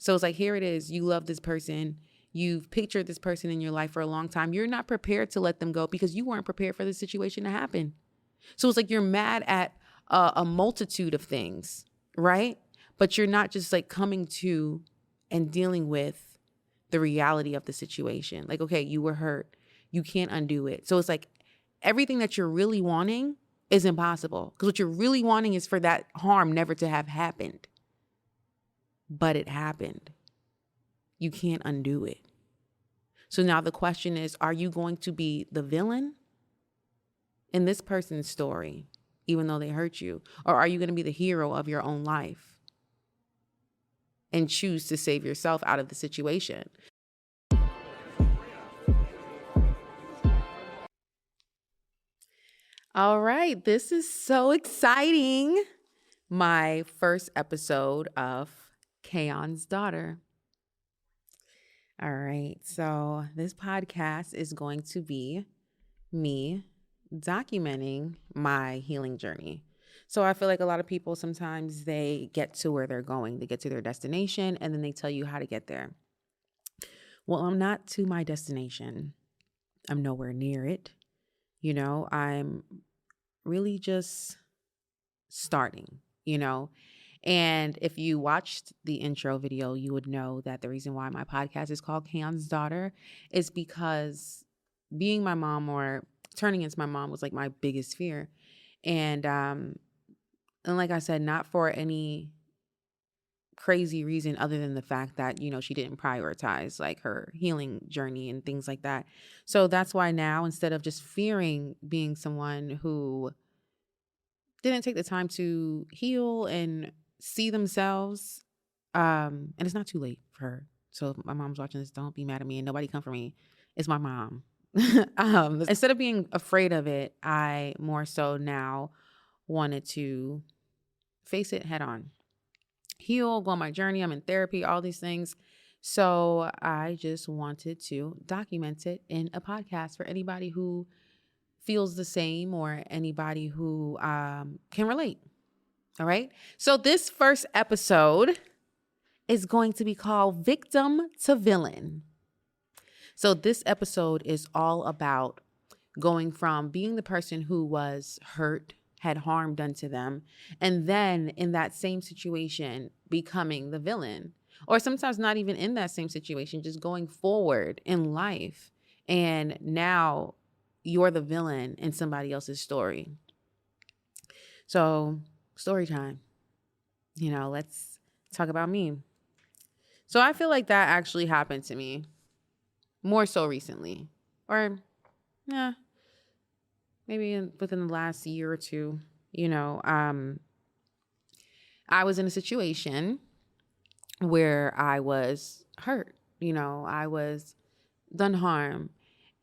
So it's like, here it is. You love this person. You've pictured this person in your life for a long time. You're not prepared to let them go because you weren't prepared for the situation to happen. So it's like you're mad at a multitude of things, right? But you're not just like coming to and dealing with the reality of the situation. Like, okay, you were hurt. You can't undo it. So it's like everything that you're really wanting is impossible because what you're really wanting is for that harm never to have happened. But it happened. You can't undo it. So now the question is, are you going to be the villain in this person's story, even though they hurt you? Or are you going to be the hero of your own life and choose to save yourself out of the situation? All right, this is so exciting. My first episode of Kayon's Daughter. All right, so this podcast is going to be me documenting my healing journey. So I feel like a lot of people, sometimes they get to where they're going, they get to their destination, and then they tell you how to get there. Well, I'm not to my destination. I'm nowhere near it. I'm really just starting, And if you watched the intro video, you would know that the reason why my podcast is called Kayon's Daughter is because being my mom or turning into my mom was like my biggest fear. And like I said, not for any crazy reason other than the fact that, she didn't prioritize like her healing journey and things like that. So that's why now, instead of just fearing being someone who didn't take the time to heal and see themselves, and it's not too late for her. So if my mom's watching this, don't be mad at me and nobody come for me. It's my mom. Instead of being afraid of it, I more so now wanted to face it head on, heal, go on my journey. I'm in therapy, all these things. So I just wanted to document it in a podcast for anybody who feels the same or anybody who can relate. All right. So this first episode is going to be called Victim to Villain. So this episode is all about going from being the person who was hurt, had harm done to them, and then in that same situation, becoming the villain. Or sometimes not even in that same situation, just going forward in life. And now you're the villain in somebody else's story. So story time. Let's talk about me. So I feel like that actually happened to me more so recently, or maybe within the last year or two. I was in a situation where I was hurt. I was done harm.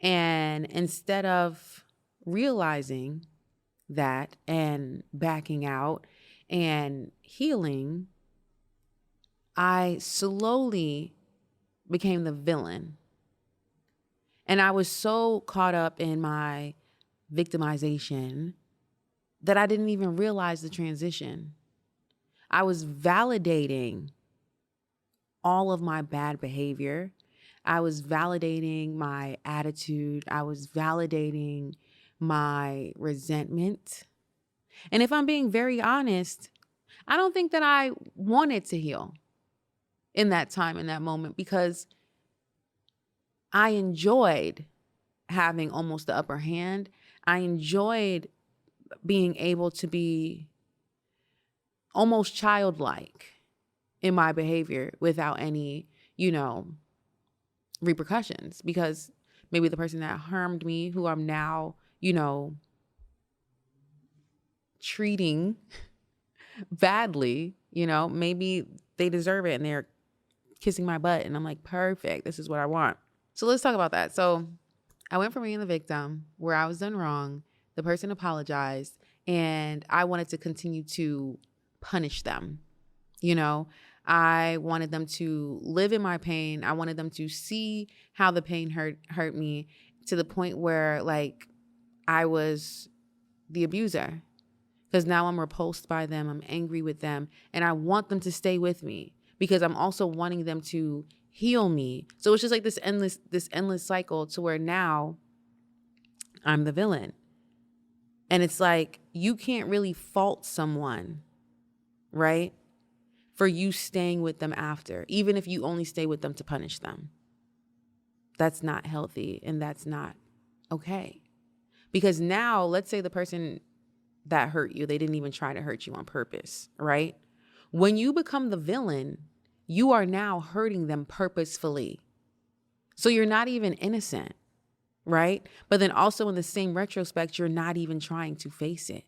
And instead of realizing that and backing out and healing, I slowly became the villain. And I was so caught up in my victimization that I didn't even realize the transition. I was validating all of my bad behavior. I was validating my attitude. I was validating my resentment. And if I'm being very honest, I don't think that I wanted to heal in that time, in that moment, because I enjoyed having almost the upper hand. I enjoyed being able to be almost childlike in my behavior without any, repercussions, because maybe the person that harmed me, who I'm now, treating badly, maybe they deserve it and they're kissing my butt and I'm like, perfect, this is what I want. So let's talk about that. So I went from being the victim where I was done wrong, the person apologized, and I wanted to continue to punish them. I wanted them to live in my pain. I wanted them to see how the pain hurt me, to the point where like I was the abuser, because now I'm repulsed by them. I'm angry with them, and I want them to stay with me because I'm also wanting them to heal me. So it's just like this endless cycle to where now I'm the villain. And it's like, you can't really fault someone, right, for you staying with them after, even if you only stay with them to punish them. That's not healthy, and that's not okay. Because now, let's say the person that hurt you, they didn't even try to hurt you on purpose, right? When you become the villain, you are now hurting them purposefully. So you're not even innocent, right? But then also in the same retrospect, you're not even trying to face it.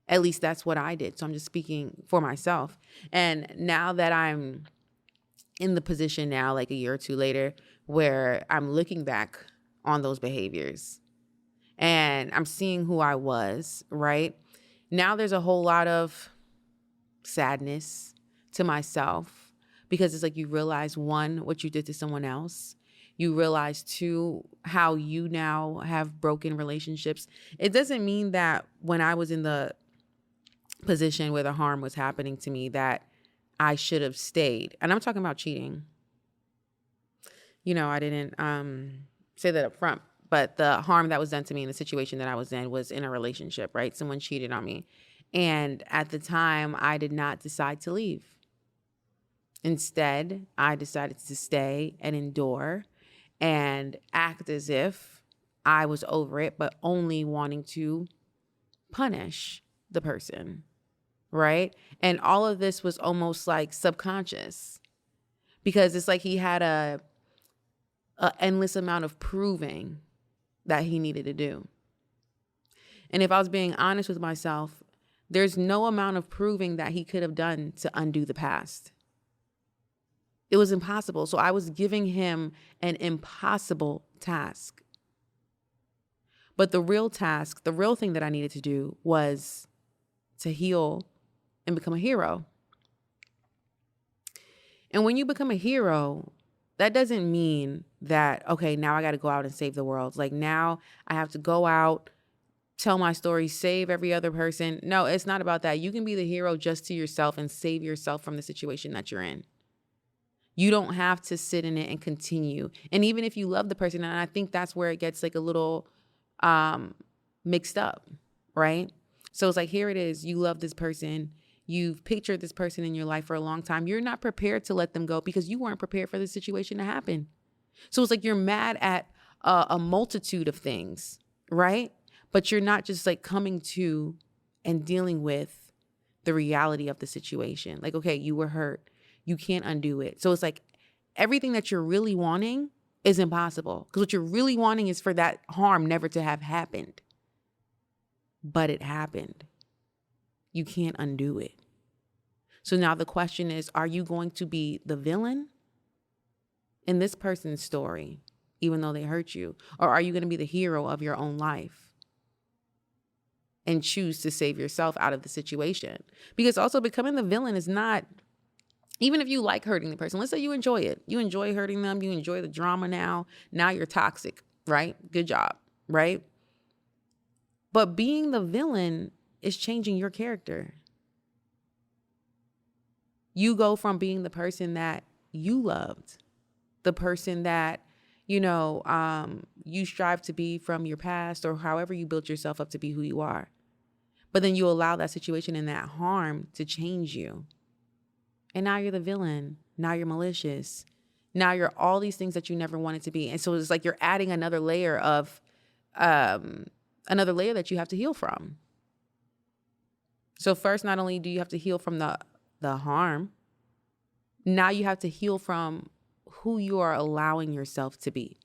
At least that's what I did. So I'm just speaking for myself. And now that I'm in the position now, like a year or two later, where I'm looking back on those behaviors and I'm seeing who I was, right? Now there's a whole lot of sadness to myself, because it's like you realize, one, what you did to someone else. You realize, two, how you now have broken relationships. It doesn't mean that when I was in the position where the harm was happening to me that I should have stayed. And I'm talking about cheating. I didn't say that up front, but the harm that was done to me in the situation that I was in was in a relationship, right? Someone cheated on me. And at the time, I did not decide to leave. Instead, I decided to stay and endure and act as if I was over it, but only wanting to punish the person, right? And all of this was almost like subconscious, because it's like he had a endless amount of proving that he needed to do. And if I was being honest with myself, there's no amount of proving that he could have done to undo the past. It was impossible. So I was giving him an impossible task. But the real task, the real thing that I needed to do was to heal and become a hero. And when you become a hero, that doesn't mean that, okay, now I got to go out and save the world. Like, now I have to go out, tell my story, save every other person. No, it's not about that. You can be the hero just to yourself and save yourself from the situation that you're in. You don't have to sit in it and continue. And even if you love the person, and I think that's where it gets like a little mixed up, right? So it's like, here it is. You love this person. You've pictured this person in your life for a long time. You're not prepared to let them go because you weren't prepared for the situation to happen. So it's like you're mad at a multitude of things, right? But you're not just like coming to and dealing with the reality of the situation. Like, okay, you were hurt. You can't undo it. So it's like everything that you're really wanting is impossible, because what you're really wanting is for that harm never to have happened. But it happened. You can't undo it. So now the question is, are you going to be the villain in this person's story, even though they hurt you? Or are you going to be the hero of your own life and choose to save yourself out of the situation? Because also becoming the villain is not, even if you like hurting the person, let's say you enjoy it. You enjoy hurting them. You enjoy the drama now. Now you're toxic, right? Good job, right? But being the villain is changing your character. You go from being the person that you loved, the person that, you strive to be from your past, or however you built yourself up to be who you are. But then you allow that situation and that harm to change you. And now you're the villain. Now you're malicious. Now you're all these things that you never wanted to be. And so it's like you're adding another layer that you have to heal from. So first, not only do you have to heal from the harm, now you have to heal from who you are allowing yourself to be.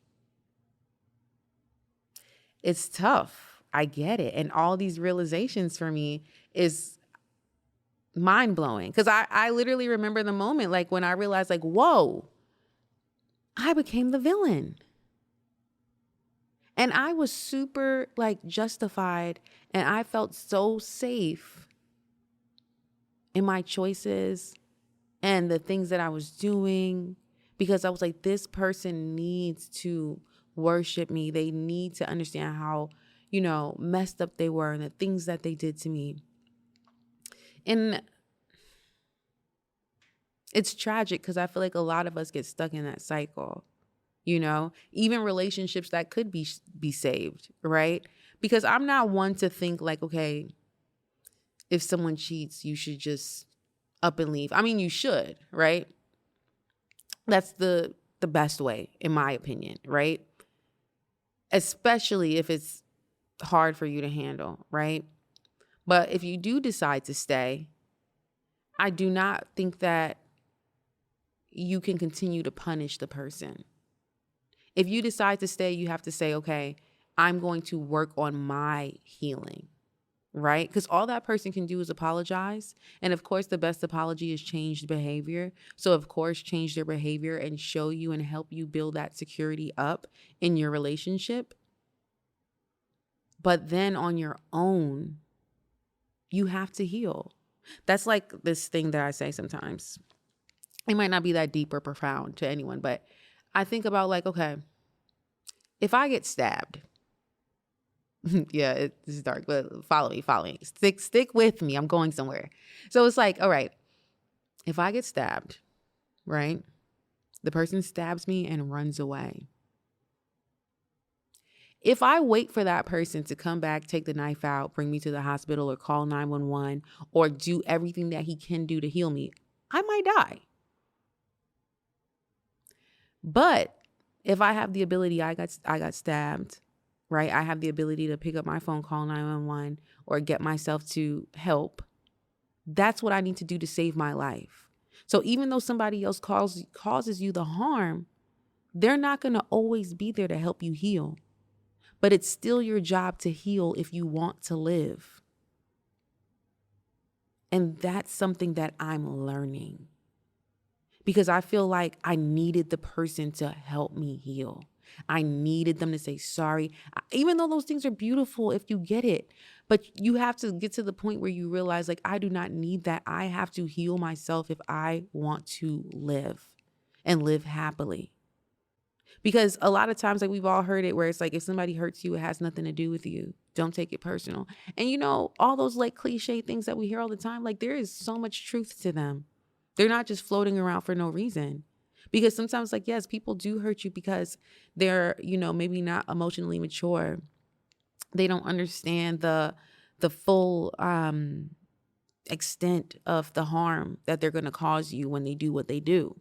It's tough. I get it. And all these realizations for me is mind blowing, because I literally remember the moment, like when I realized, like, whoa, I became the villain. And I was super like justified, and I felt so safe in my choices and the things that I was doing, because I was like, this person needs to worship me. They need to understand how, messed up they were and the things that they did to me. And It's tragic because I feel like a lot of us get stuck in that cycle, even relationships that could be saved, right? Because I'm not one to think like, okay, if someone cheats, you should just up and leave. I mean, you should, right? That's the best way, in my opinion, right? Especially if it's hard for you to handle, right? But if you do decide to stay, I do not think that you can continue to punish the person. If you decide to stay, you have to say, okay, I'm going to work on my healing, right? Because all that person can do is apologize. And of course, the best apology is changed behavior. So of course, change their behavior and show you and help you build that security up in your relationship. But then on your own, you have to heal. That's like this thing that I say sometimes. It might not be that deep or profound to anyone, but I think about like, okay, if I get stabbed, yeah, it's dark, but follow me. Stick with me. I'm going somewhere. So it's like, all right, if I get stabbed, right? The person stabs me and runs away. If I wait for that person to come back, take the knife out, bring me to the hospital or call 911 or do everything that he can do to heal me, I might die. But if I have the ability, I got stabbed, right? I have the ability to pick up my phone, call 911 or get myself to help. That's what I need to do to save my life. So even though somebody else causes you the harm, they're not going to always be there to help you heal. But it's still your job to heal if you want to live. And that's something that I'm learning. Because I feel like I needed the person to help me heal. I needed them to say sorry, even though those things are beautiful if you get it. But you have to get to the point where you realize, like, I do not need that. I have to heal myself if I want to live and live happily. Because a lot of times, like we've all heard it, where it's like, if somebody hurts you, it has nothing to do with you. Don't take it personal. And all those like cliche things that we hear all the time, like there is so much truth to them. They're not just floating around for no reason. Because sometimes, like, yes, people do hurt you because they're, maybe not emotionally mature. They don't understand the full extent of the harm that they're going to cause you when they do what they do.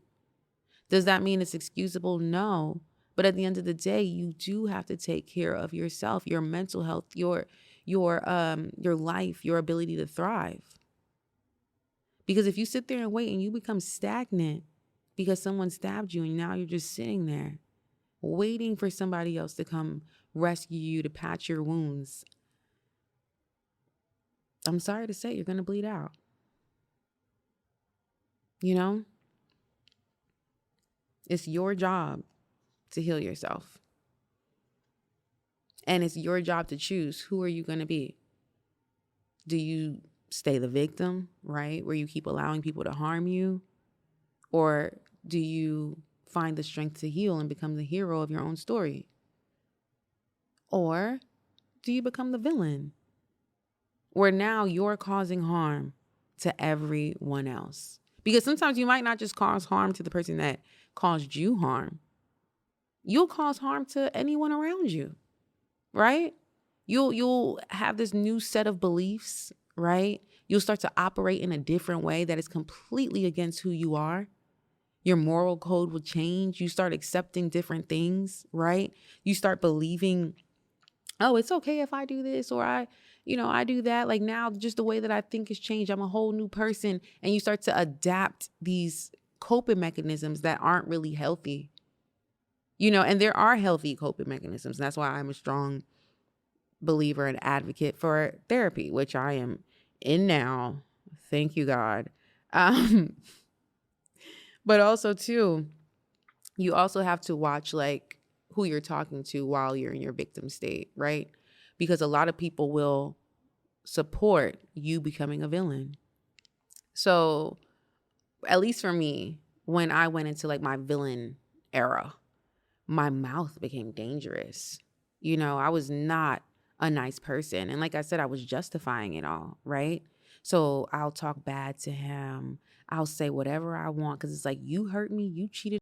Does that mean it's excusable? No. But at the end of the day, you do have to take care of yourself, your mental health, your life, your ability to thrive. Because if you sit there and wait and you become stagnant because someone stabbed you and now you're just sitting there waiting for somebody else to come rescue you, to patch your wounds, I'm sorry to say, you're going to bleed out. It's your job to heal yourself. And it's your job to choose, who are you going to be? Do you stay the victim, right? Where you keep allowing people to harm you? Or do you find the strength to heal and become the hero of your own story? Or do you become the villain, where now you're causing harm to everyone else? Because sometimes you might not just cause harm to the person that caused you harm. You'll cause harm to anyone around you, right? You'll have this new set of beliefs, right? You'll start to operate in a different way that is completely against who you are. Your moral code will change. You start accepting different things, right? You start believing, oh, it's okay if I do this or I do that. Like now, just the way that I think has changed. I'm a whole new person. And you start to adapt these coping mechanisms that aren't really healthy. And there are healthy coping mechanisms. That's why I'm a strong believer and advocate for therapy, which I am in now. Thank you, God. But also too, you also have to watch like who you're talking to while you're in your victim state, right? Because a lot of people will support you becoming a villain. So at least for me, when I went into like my villain era, my mouth became dangerous. I was not a nice person. And like I said, I was justifying it all, right? So I'll talk bad to him. I'll say whatever I want because it's like, you hurt me, you cheated